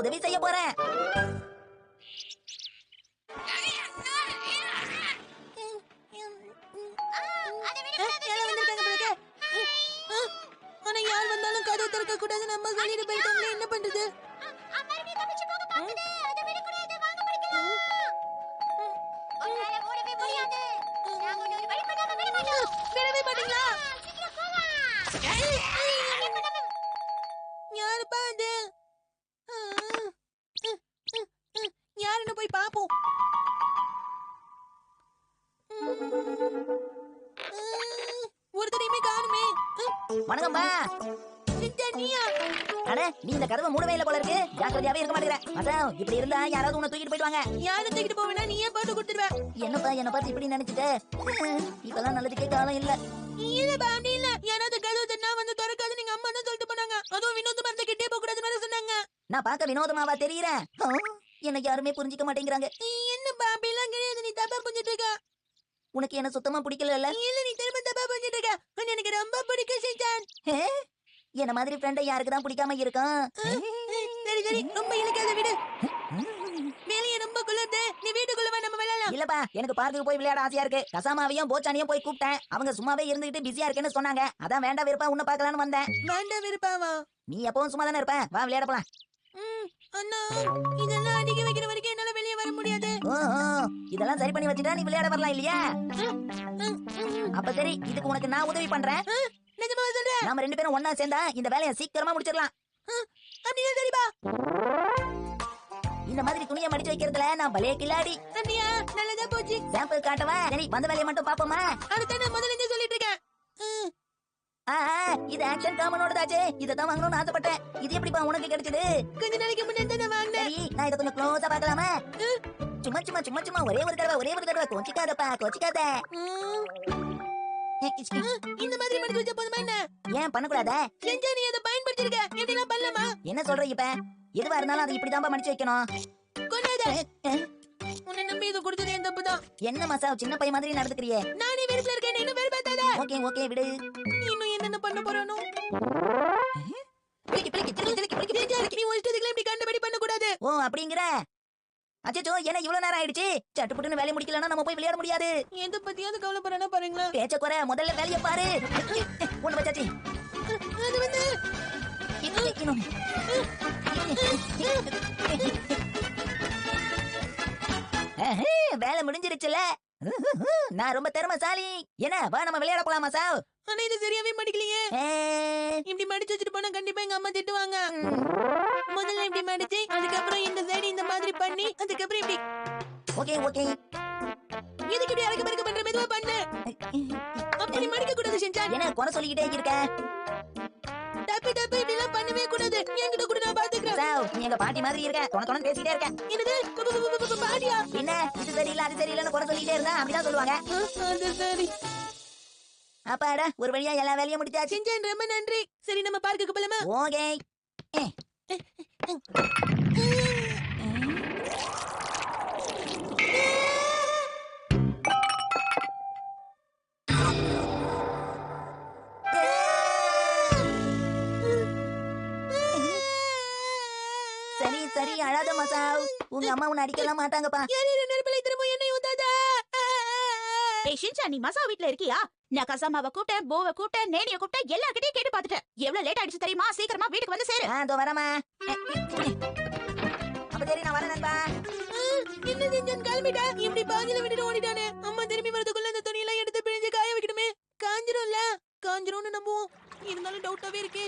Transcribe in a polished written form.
உதவி செய்ய போறேன். ஆனா யார் வந்தாலும் கதை திறக்க கூடாது நம்ம சொல்லிட்டு போயிட்டாங்களே, என்ன பண்றது? விடவே மாட்டீங்களா? யாருப்பா அது? யாருன்னு போய் பாப்போம். ஒருத்தரையுமே காணுமே. வணக்கம்பா. நீயா? அட, நீ இந்த கதவை மூடவே இல்ல போல இருக்கு. ஜாக்கிரதையாவே இருக்க மாட்டேங்கிற. மச்சான், இப்படி இருந்தா யாராவது உன்னை தூக்கிட்டு போயிடுவாங்க. யாரை தூக்கிட்டு போவேனா? நீயே போட்டு கொடுத்துருவ. என்னப்பா என்ன பார்த்து இப்படி நினைச்சிட்ட? இப்பெல்லாம் நல்லதுக்கே காலம் இல்ல. இல்லப்பா, அப்படி இல்ல. யாராவது கதவு தட்டினா வந்து திறக்காது, நீங்க அம்மா தான் சொல்லிட்டு போனாங்க. அதுவும் வினோத மரத்தை கிட்டே போக கூடாதுன்னு சொன்னாங்க. நான் பார்க்க வினோதமாவா தெரியுறேன்? எனக்கு யாருமே புரிஞ்சிக்க மாட்டேங்கிறாங்க. என்னப்பா அப்படிலாம் கிடையாது, நீ தப்பா புரிஞ்சிட்டு இருக்க. உனக்கு என்ன சுத்தமா பிடிக்கல? இல்ல, நீ திரும்ப தப்பா புரிஞ்சிட்டு இருக்க. எனக்கு ரொம்ப பிடிக்கும் ஷின்சான். என்ன மாதிரி ஃப்ரெண்டை யாருக்கு தான் பிடிக்காம இருக்கும்? சரி சரி, ரொம்ப இழுக்காத விடு. வெளியே ரொம்ப குளிர்து, நீ வீட்டுக்குள்ள வா, நம்ம விளையாடலாம். இல்லப்பா, எனக்கு பார்க்குக்கு போய் விளையாட ஆசையா இருக்கு. கசாமாவையும் போச்சானியும் போய் கூப்பிட்டேன். அவங்க சும்மாவே இருந்துகிட்டு பிஸியா இருக்கேன்னு சொன்னாங்க. அதான் வேண்டாம் விருப்பா உன்னை பார்க்கலான்னு வந்தேன். வேண்டாம் விருப்பாவா? நீ எப்பவும் சும்மா தானே இருப்ப. வா விளையாட போலாம். அண்ணா, இதெல்லாம் அடிக்க வைக்கிற வரைக்கும் என்னால வெளியே வர முடியாது. இதெல்லாம் சரி பண்ணி வச்சுட்டா நீ விளையாட வரலாம் இல்லையா? அப்ப சரி, இதுக்கு உனக்கு நான் உதவி பண்றேன். நிஜமா சொல்ற? நாம ரெண்டு பேரும் ஒண்ணா சேர்ந்தா இந்த வேலையை சீக்கிரமா முடிச்சிடலாம். அப்படியே சரிப்பா. இந்த மாதிரி துணியை மடிச்சு வைக்கிறதுல நான் பலே கில்லாடி. அப்படியா? நல்லதா போச்சு. சாம்பிள் காட்டவா? சரி, வந்த வேலையை மட்டும் பாப்போமா? அடுத்து நான் முதல்ல இருந்து சொல்லிட்டு இருக்கேன். இது ஆக்ஷன் காமனோடதாச்சே. இதத்தான் வாங்கணும்னு ஆசைப்பட்டேன். இது எப்படிப்பா உனக்கு கிடைச்சது? கொஞ்ச நாளைக்கு முன்னாடி தான் வாங்கினேன். சரி, நான் இதை கொஞ்சம் க்ளோஸா பார்க்கலாமா? சும்மா சும்மா சும்மா சும்மா ஒரே ஒரு தடவை கோச்சிக்காதப்பா, கோச்சிக்காத. இந்த மாதிரி மடிச்சு வச்சா போதுமா என்ன? ஏன் பண்ணக்கூடாதா? செஞ்சா நீ அதை பயன்படுத்திருக்க, எப்படிலாம் பண்ணலாமா? என்ன சொல்ற இப்ப? எதுவா இருந்தாலும் அதை இப்படிதான் மடிச்சு வைக்கணும். கொண்டாத. உன்னை நம்பி இது கொடுத்தது என் தப்பு தான். என்ன மசா, சின்ன பையன் மாதிரி நடந்துக்கிறியே? நானே வெறுப்புல இருக்கேன், இன்னும் வெறுப்பாத்தாத. ஓகே ஓகே விடு. இன்னும் என்னென்ன பண்ண போறானோ? பிளிக்கி பிளிக்கி பிளிக்கி பிளிக்கி பிளிக்கி. நீ ஒருத்ததுக்குலாம் இப்படி கண்டபடி பண்ண கூடாது. ஓ அப்படிங்கிற? அச்சச்சோ, என்ன இவ்வளவு நேரம் ஆயிடுச்சு? சட்டுப்புட்டுன்னு வேலைய முடிக்கலன்னா நம்ம போய் விளையாட முடியாது. எதை பத்தியாவது கவலைப்படுறா பாருங்களா? பேச்ச குறை, முதல்ல வேலைய பாரு. ஒண்ணு வச்சாச்சு. அது வந்து வேலை முடிஞ்சிருச்சுல. நான் ரொம்ப திறமைசாலி. என்ன வா நம்ம விளையாட போலாமா சாவ்? ஆனா இது சரியாவே மடிக்கலையே. இப்படி மடிச்சு வச்சுட்டு போனா கண்டிப்பா எங்க அம்மா திட்டுவாங்க. முதல்ல இப்படி மடிச்சு, அதுக்கப்புறம் இந்த சைடு இந்த மாதிரி பண்ணி, அதுக்கப்புறம் இப்படி. Okay okay. எதுக்கு இப்படி அரைக்க பறக்க பண்ற? மெதுவா பண்ணு. அப்படி மடிக்க கூடாது ஷின்சான். என்ன குறை சொல்லிக்கிட்டே இருக்க? தப்பு தப்பு, இப்படி எல்லாம் பண்ணவே கூடாது. என்கிட்ட கூட நான் பாத்துக்கிறேன். சாவ், நீ எங்க பாட்டி மாதிரி இருக்க. தொண பேசிட்டே இருக்க. என்னது பாட்டியா? என்ன இது சரியில்லை அது சரியில்லைன்னு குறை சொல்லிட்டே இருந்தா அப்படிதான் சொல்லுவாங்க. அது சரி. அப்பாடா, ஒரு வழியா எல்லா வேலையும் முடிச்சாச்சு. ஷின்சான் ரொம்ப நன்றி. சரி, நம்ம பார்க்குக்கு போலாமா? ஓகே. சரி சரி, அழாத மசாவ். உங்க அம்மா உன்னை அடிக்கலாம் மாட்டாங்கப்பா. நெருப்பிலை திரும்ப எண்ணெய் ஊத்தாத. ஏய் ஷின்சான், நீ மசா வீட்ல இருக்கியா? நான் கசாமாவை கூப்பிட்டேன், போவை கூப்பிட்டேன், நேனிய கூப்பிட்டேன், எல்லார்கிட்டயும் கேட்டு பாத்துட்டேன். எவ்வளவு லேட் ஆயிடுச்சு தெரியுமா? சீக்கிரமா வீட்டுக்கு வந்து சேரு. இதோ வரமா. அப்ப சரி, நான் வரேன் நண்பா. என்ன செஞ்சன் கிளம்பிட்டா? இப்படி பாதியில விட்டுட்டு ஓடிட்டானே. அம்மா திரும்பி வரதுக்குள்ள இந்த துணியெல்லாம் எடுத்து பிழிஞ்சு காய வைக்கணுமே. காஞ்சிரும்ல? காஞ்சிரும்னு நம்புவோம். இருந்தாலும் டவுட்டாவே இருக்கு.